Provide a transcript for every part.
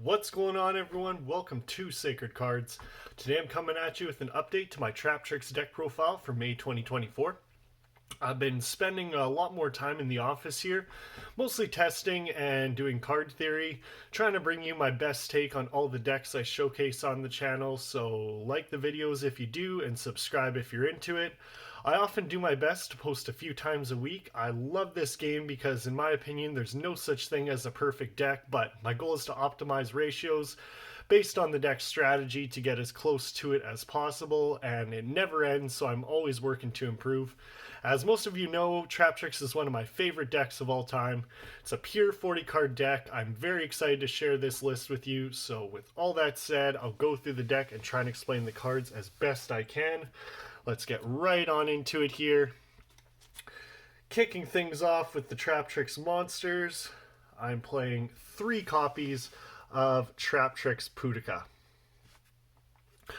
What's going on, everyone? Welcome to Sacred Cards. Today I'm coming at you with an update to my Traptrix deck profile for May 2024. I've been spending a lot more time in the office here, mostly testing and doing card theory, trying to bring you my best take on all the decks I showcase on the channel, so like the videos if you do and subscribe if you're into it. I often do my best to post a few times a week. I love this game because in my opinion there's no such thing as a perfect deck, but my goal is to optimize ratios based on the deck's strategy to get as close to it as possible, and it never ends, so I'm always working to improve. As most of you know, Traptrix is one of my favorite decks of all time. It's a pure 40 card deck. I'm very excited to share this list with you, so with all that said, I'll go through the deck and try and explain the cards as best I can. Let's get right on into it here. Kicking things off with the Traptrix monsters, I'm playing 3 copies of Traptrix Pudica.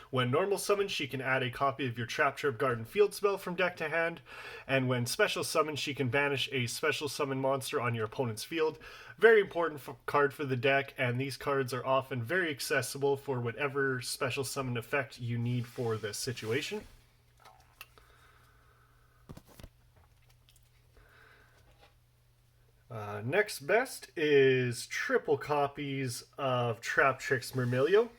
When normal summoned, she can add a copy of your Trap Garden Field spell from deck to hand, and when special summoned, she can banish a special summon monster on your opponent's field. Very important card for the deck, and these cards are often very accessible for whatever special summon effect you need for this situation. Next best is triple copies of Traptrix Murmillo.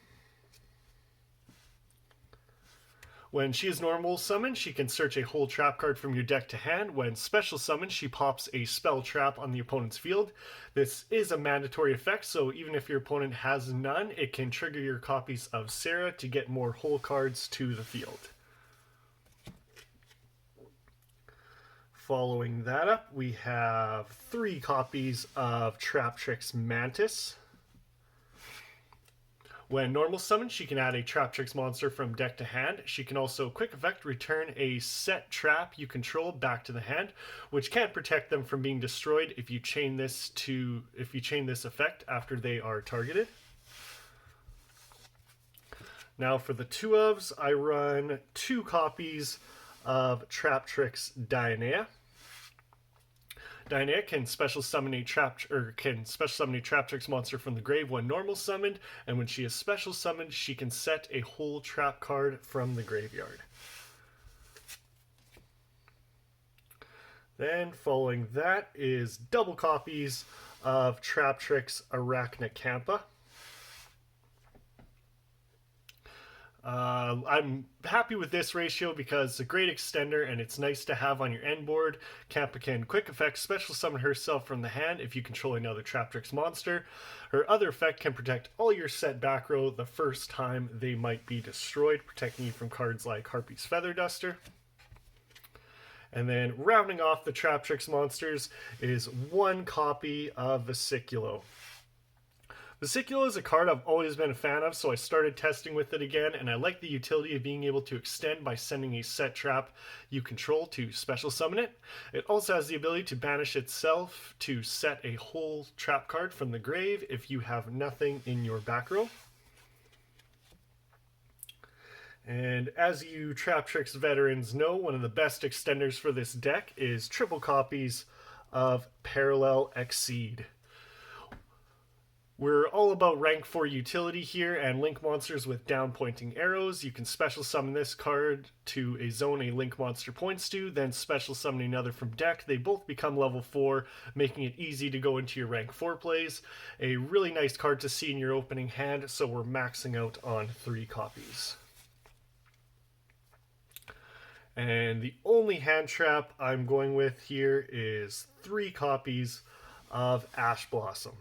When she is normal summoned, she can search a whole trap card from your deck to hand. When special summoned, she pops a spell trap on the opponent's field. This is a mandatory effect, so even if your opponent has none, it can trigger your copies of Sarah to get more whole cards to the field. Following that up, we have 3 copies of Traptrix Mantis. When normal summoned, she can add a Traptrix monster from deck to hand. She can also quick effect return a set trap you control back to the hand, which can protect them from being destroyed if you chain this effect after they are targeted. Now for the 2 ofs, I run 2 copies of Traptrix Dionea. Dionea can special summon a Traptrix monster from the grave when normal summoned, and when she is special summoned, she can set a whole trap card from the graveyard. Then following that is double copies of Traptrix Arachnacampa. I'm happy with this ratio because it's a great extender and it's nice to have on your end board. Kampa can quick effect special summon herself from the hand if you control another Traptrix monster. Her other effect can protect all your set back row the first time they might be destroyed, protecting you from cards like Harpy's Feather Duster. And then rounding off the Traptrix monsters is 1 copy of Vesiculo. Vesiculo is a card I've always been a fan of, so I started testing with it again, and I like the utility of being able to extend by sending a set trap you control to special summon it. It also has the ability to banish itself to set a whole trap card from the grave if you have nothing in your back row. And as you Traptrix veterans know, one of the best extenders for this deck is triple copies of Parallel Exceed. We're all about rank 4 utility here and link monsters with down pointing arrows. You can special summon this card to a zone a link monster points to, then special summon another from deck. They both become level 4, making it easy to go into your rank 4 plays. A really nice card to see in your opening hand, so we're maxing out on 3 copies. And the only hand trap I'm going with here is 3 copies of Ash Blossom.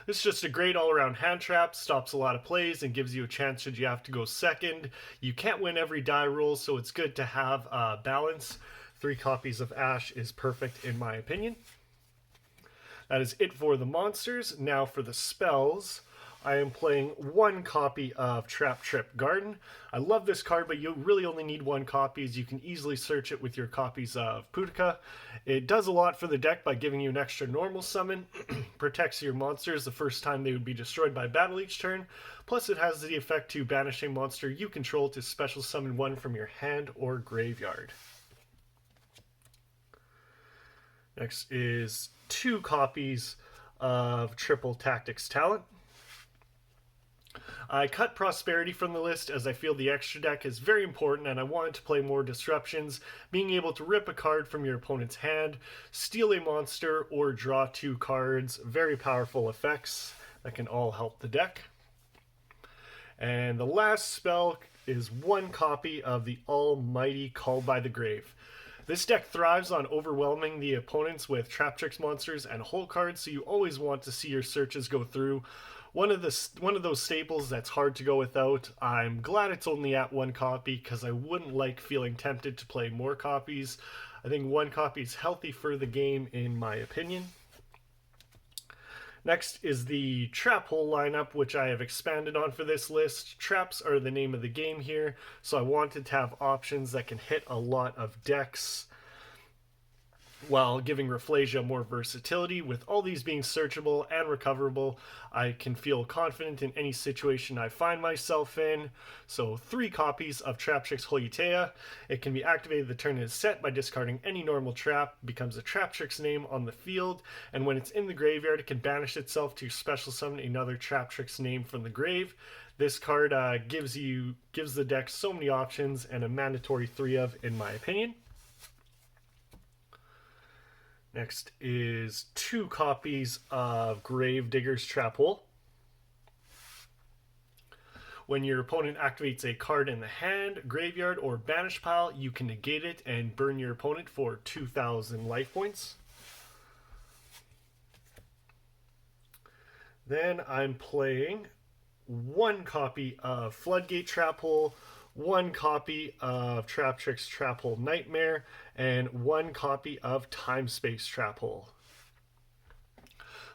This is just a great all-around hand trap, stops a lot of plays, and gives you a chance should you have to go second. You can't win every die roll, so it's good to have balance. 3 copies of Ash is perfect in my opinion. That is it for the monsters. Now for the spells. I am playing 1 copy of Traptrix Garden. I love this card, but you really only need 1 copy, as you can easily search it with your copies of Pudica. It does a lot for the deck by giving you an extra normal summon, protects your monsters the first time they would be destroyed by battle each turn, plus it has the effect to banish a monster you control to special summon 1 from your hand or graveyard. Next is 2 copies of triple tactics talent. I cut Prosperity from the list as I feel the extra deck is very important and I wanted to play more disruptions, being able to rip a card from your opponent's hand, steal a monster, or draw 2 cards. Very powerful effects that can all help the deck. And the last spell is 1 copy of the Almighty Called by the Grave. This deck thrives on overwhelming the opponents with Traptrix monsters and hole cards, so you always want to see your searches go through. One of those staples that's hard to go without. I'm glad it's only at 1 copy because I wouldn't like feeling tempted to play more copies. I think 1 copy is healthy for the game in my opinion. Next is the trap hole lineup, which I have expanded on for this list. Traps are the name of the game here, so I wanted to have options that can hit a lot of decks while giving Rafflesia more versatility. With all these being searchable and recoverable, I can feel confident in any situation I find myself in. So 3 copies of Traptrix Holytea. It can be activated the turn it is set by discarding any normal trap, becomes a Traptrix name on the field, and when it's in the graveyard it can banish itself to special summon another Traptrix name from the grave. This card gives the deck so many options and a mandatory 3 of, in my opinion. Next is 2 copies of Gravedigger's Trap Hole. When your opponent activates a card in the hand, graveyard, or banish pile, you can negate it and burn your opponent for 2,000 life points. Then I'm playing 1 copy of Floodgate Trap Hole, 1 copy of Traptrix Trap Hole Nightmare, and 1 copy of Time Space Trap Hole.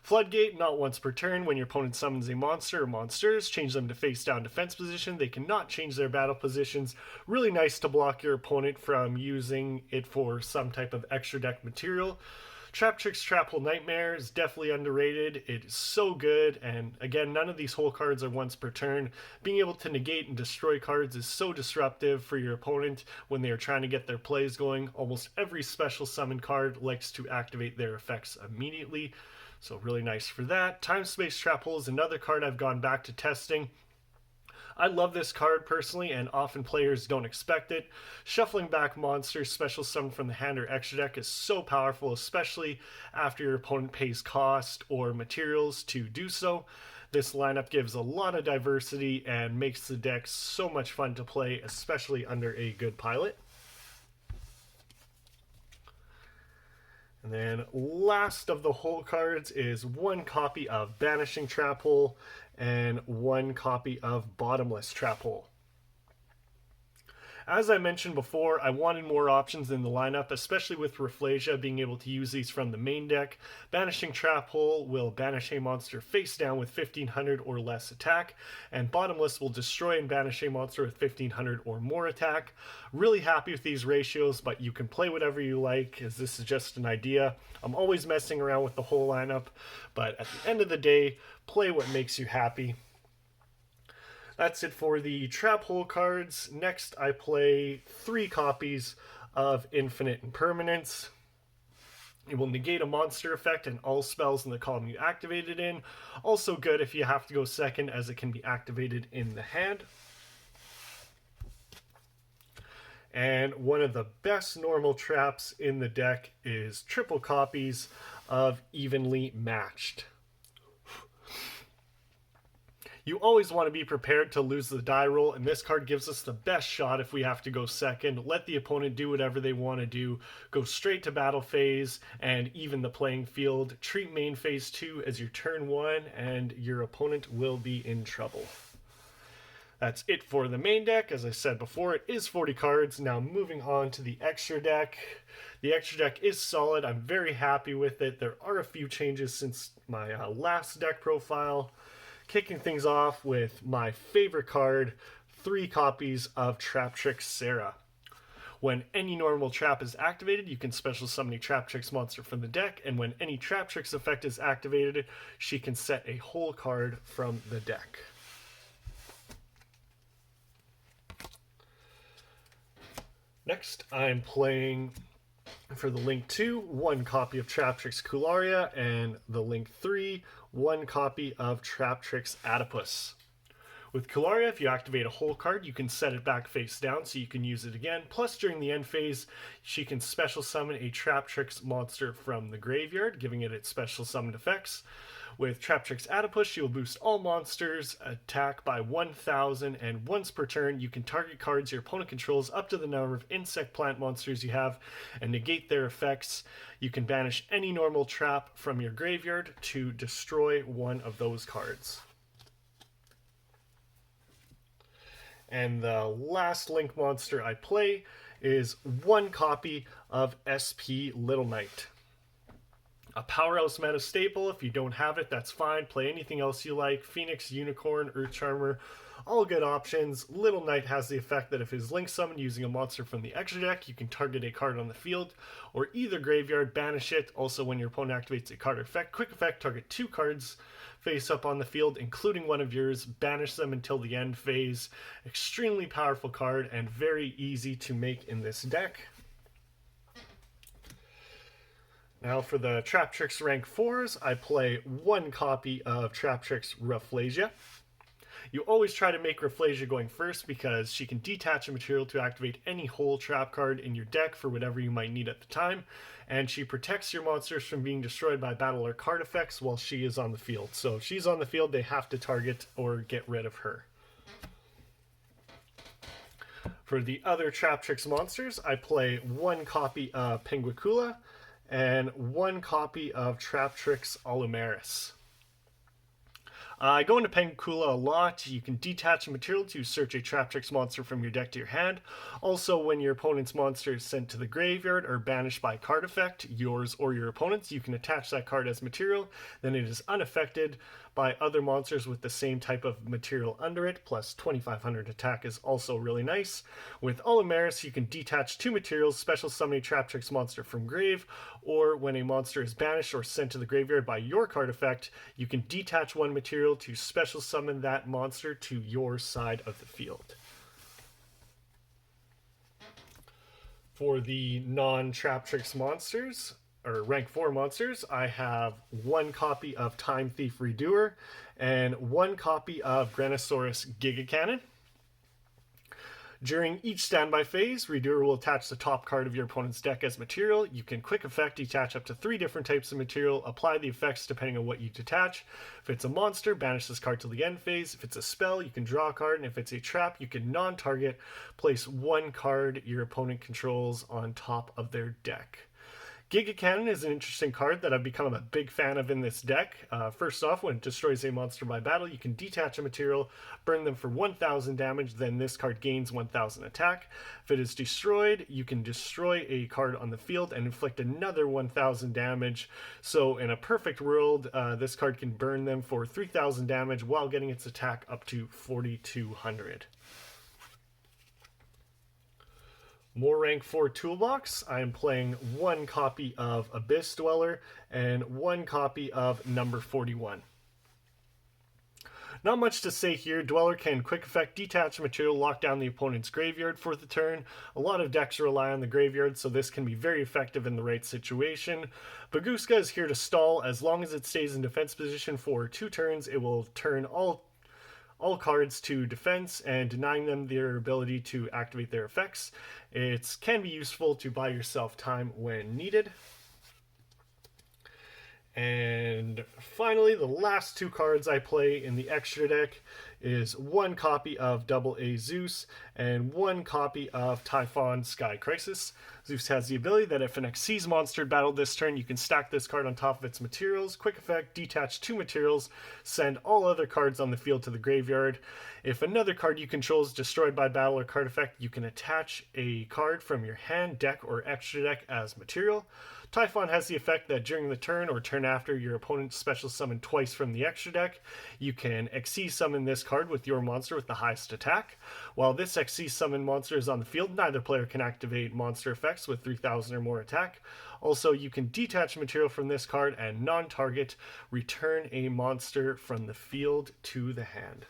Floodgate, not once per turn. When your opponent summons a monster or monsters, change them to face down defense position. They cannot change their battle positions. Really nice to block your opponent from using it for some type of extra deck material. Traptrix Trap Hole Nightmare is definitely underrated. It is so good, and again, none of these hole cards are once per turn. Being able to negate and destroy cards is so disruptive for your opponent when they are trying to get their plays going. Almost every special summon card likes to activate their effects immediately, so really nice for that. Time Space Trap Hole is another card I've gone back to testing. I love this card personally, and often players don't expect it. Shuffling back monsters special summon from the hand or extra deck is so powerful, especially after your opponent pays cost or materials to do so. This lineup gives a lot of diversity and makes the deck so much fun to play, especially under a good pilot. And then last of the hole cards is 1 copy of Banishing Trap Hole and 1 copy of Bottomless Trap Hole. As I mentioned before, I wanted more options in the lineup, especially with Rafflesia being able to use these from the main deck. Banishing Trap Hole will banish a monster face down with 1500 or less attack, and Bottomless will destroy and banish a monster with 1500 or more attack. Really happy with these ratios, but you can play whatever you like, as this is just an idea. I'm always messing around with the whole lineup, but at the end of the day, play what makes you happy. That's it for the Trap Hole cards. Next, I play 3 copies of Infinite Impermanence. It will negate a monster effect and all spells in the column you activate it in. Also good if you have to go second, as it can be activated in the hand. And one of the best normal traps in the deck is triple copies of Evenly Matched. You always want to be prepared to lose the die roll, and this card gives us the best shot if we have to go second. Let the opponent do whatever they want to do. Go straight to battle phase and even the playing field. Treat main phase 2 as your turn 1, and your opponent will be in trouble. That's it for the main deck. As I said before, it is 40 cards. Now moving on to the extra deck. The extra deck is solid. I'm very happy with it. There are a few changes since my last deck profile. Kicking things off with my favorite card, 3 copies of Traptrix Sarah. When any normal trap is activated, you can special summon a Traptrix monster from the deck, and when any Traptrix effect is activated, she can set a whole card from the deck. Next, I'm playing For the link 2, 1 copy of Traptrix Cularia, and the link 3, 1 copy of Traptrix Adipus. With Cularia, if you activate a whole card, you can set it back face down so you can use it again. Plus, during the end phase, she can special summon a Traptrix monster from the graveyard, giving it its special summoned effects. With Traptrix Adipus, she will boost all monsters' attack by 1,000, and once per turn, you can target cards your opponent controls up to the number of insect plant monsters you have and negate their effects. You can banish any normal trap from your graveyard to destroy one of those cards. And the last link monster I play is 1 copy of SP Little Knight. A powerhouse meta staple. If you don't have it, that's fine. Play anything else you like. Phoenix, Unicorn, Earth Charmer, all good options. Little Knight has the effect that if his link summoned using a monster from the extra deck, you can target a card on the field or either graveyard, banish it. Also, when your opponent activates a card or effect, quick effect, target 2 cards face up on the field, including one of yours, banish them until the end phase. Extremely powerful card and very easy to make in this deck. Now for the Traptrix rank 4s, I play 1 copy of Traptrix Rafflesia. You always try to make Rafflesia going first because she can detach a material to activate any whole trap card in your deck for whatever you might need at the time, and she protects your monsters from being destroyed by battle or card effects while she is on the field. So if she's on the field, they have to target or get rid of her. For the other Traptrix monsters, I play 1 copy of Penguicula and 1 copy of Traptrix Alumaris. I go into Penguicula a lot. You can detach a material to search a Traptrix monster from your deck to your hand. Also, when your opponent's monster is sent to the graveyard or banished by a card effect, yours or your opponent's, you can attach that card as material. Then it is unaffected by other monsters with the same type of material under it, plus 2,500 attack is also really nice. With Alumaris, you can detach 2 materials, special summon a Traptrix monster from grave, or when a monster is banished or sent to the graveyard by your card effect, you can detach 1 material to special summon that monster to your side of the field. For the non-Traptrix monsters, or rank 4 monsters, I have 1 copy of Time Thief Redoer and 1 copy of Granosaurus Giga Cannon. During each standby phase, Redoer will attach the top card of your opponent's deck as material. You can quick effect detach up to 3 different types of material, apply the effects depending on what you detach. If it's a monster, banish this card till the end phase. If it's a spell, you can draw a card, and if it's a trap, you can non-target place 1 card your opponent controls on top of their deck. Giga Cannon is an interesting card that I've become a big fan of in this deck. First off, when it destroys a monster by battle, you can detach a material, burn them for 1,000 damage, then this card gains 1,000 attack. If it is destroyed, you can destroy a card on the field and inflict another 1,000 damage. So in a perfect world, this card can burn them for 3,000 damage while getting its attack up to 4,200. More rank 4 toolbox. I am playing 1 copy of Abyss Dweller and 1 copy of Number 41. Not much to say here. Dweller can quick effect detach material, lock down the opponent's graveyard for the turn. A lot of decks rely on the graveyard, so this can be very effective in the right situation. Baguska is here to stall. As long as it stays in defense position for 2 turns, it will turn all cards to defense and denying them their ability to activate their effects. It can be useful to buy yourself time when needed. And finally, the last 2 cards I play in the extra deck is 1 copy of Double A Zeus and 1 copy of Typhon Sky Crisis. Zeus has the ability that if an Xyz monster battled this turn, you can stack this card on top of its materials, quick effect, detach 2 materials, send all other cards on the field to the graveyard. If another card you control is destroyed by battle or card effect, you can attach a card from your hand, deck, or extra deck as material. Typhon has the effect that during the turn or turn after your opponent special summon twice from the extra deck, you can Xyz summon this card with your monster with the highest attack. While this Xyz summon monster is on the field, neither player can activate monster effects with 3,000 or more attack. Also, you can detach material from this card and non-target return a monster from the field to the hand.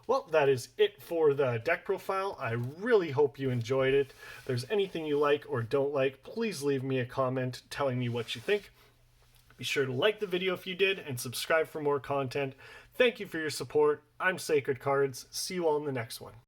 Well, that is it for the deck profile. I really hope you enjoyed it. If there's anything you like or don't like, please leave me a comment telling me what you think. Be sure to like the video if you did and subscribe for more content. Thank you for your support. I'm SacredCards. See you all in the next one.